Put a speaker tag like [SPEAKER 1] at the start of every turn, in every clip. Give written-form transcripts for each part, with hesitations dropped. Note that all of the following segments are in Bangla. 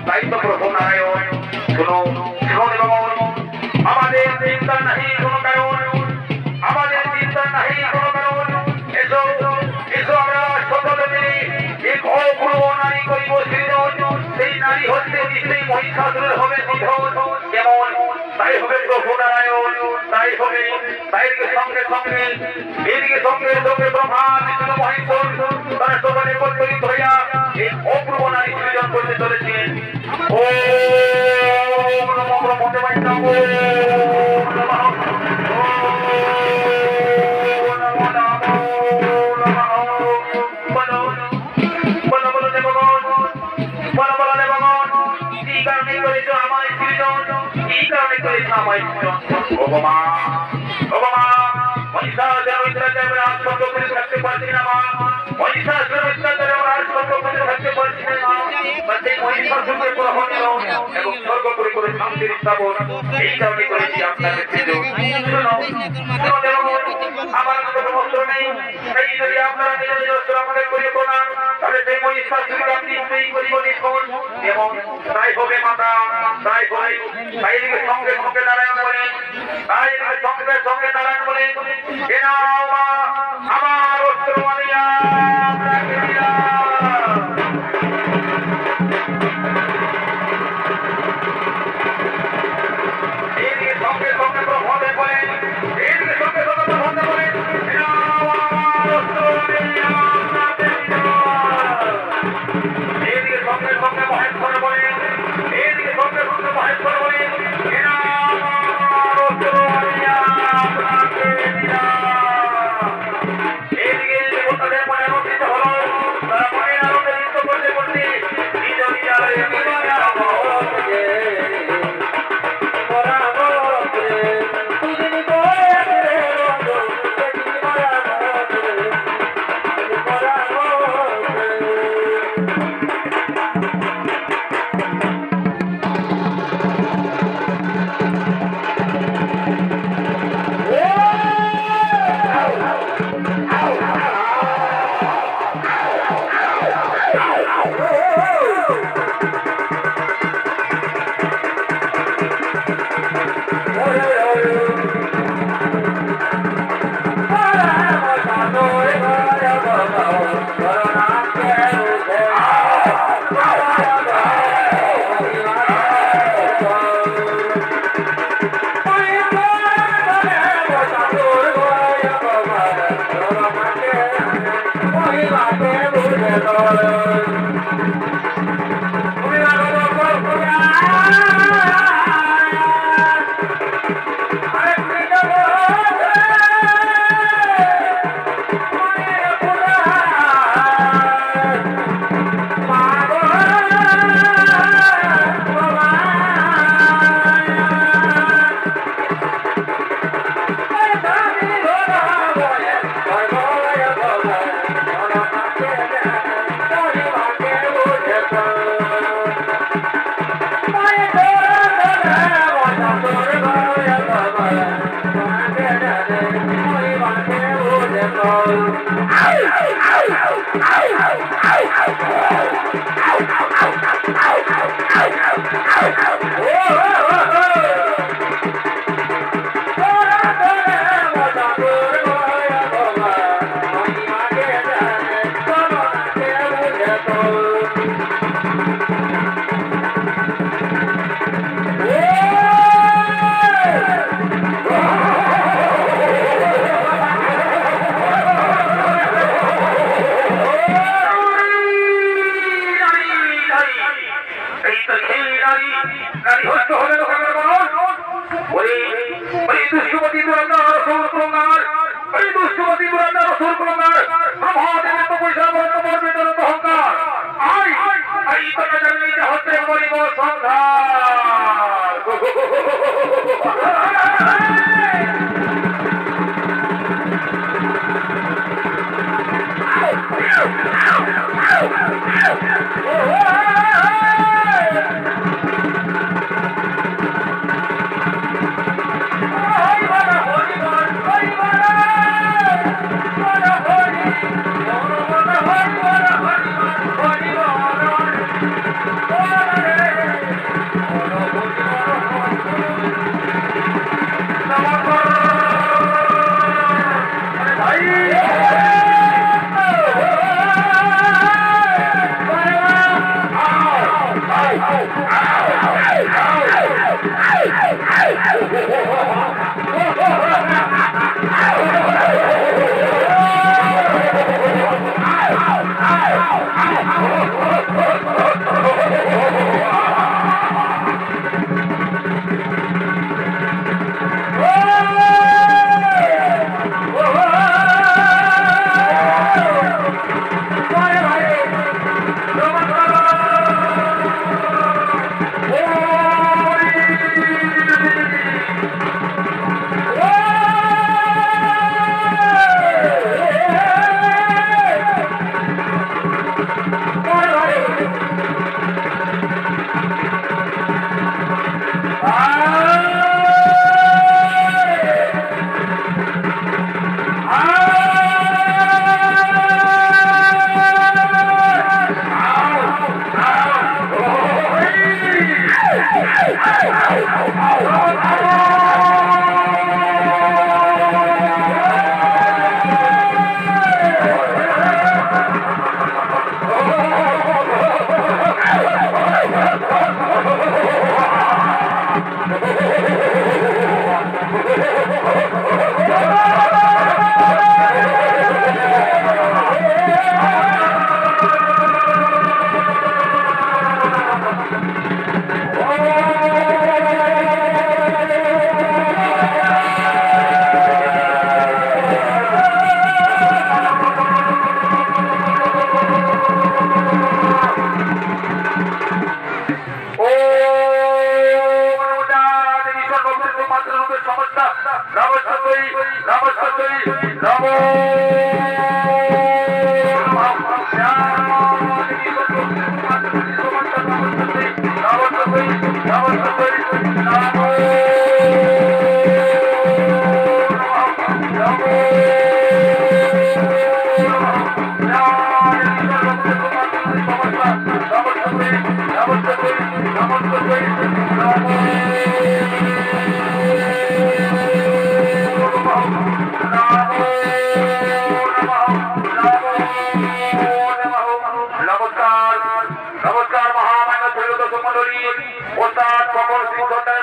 [SPEAKER 1] দায়িত্ব গ্রহণ আমাদের চিন্তা নাহি কোন কারণ, আমাদের চিন্তা নাহি কোন কারণ। এসো এসো আমরা সকলে মিলে এক অপূর্ব নারী করিব সৃজন। সেই নারী হচ্ছে নিশ্চয়ই মহিষাসুরের হবে নিধন। যেমন তাই হবে প্রভু নারায়ণ, তাই হবে তাইকে সঙ্গে সঙ্গে এদিকে সঙ্গে সঙ্গে ব্রহ্মা বিষ্ণু মহেশ্বর তারা সকলে একত্রিত হইয়া এক অপূর্ব নারী সৃজন করতে চলেছেন। ও নমো ব্রহ্মদেবায় নমো নমঃ। তাই হবে মাতা, তাই হবে সঙ্গে সঙ্গে নারায়ণ বলে, তাই সঙ্গে সঙ্গে নারায়ণ বলে আমার অস্ত্র মানিয়া সঙ্গে সঙ্গে ব্রহ্মদেব বলেন, সঙ্গে সঙ্গে ব্রহ্মদেব বলেন সঙ্গে সঙ্গে মহেশ্বর বলেন, এদিকে সঙ্গে সঙ্গে মহেশ্বর বলেন এদিকে দেবতাদের মনে আনন্দিত হল। তারা মনে আনন্দিত করতে করতে নিজ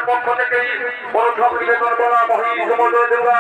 [SPEAKER 1] পক্ষ থেকে বড় ঠাকুর বেতন বলা মহিষ সমুদ্র দেওয়া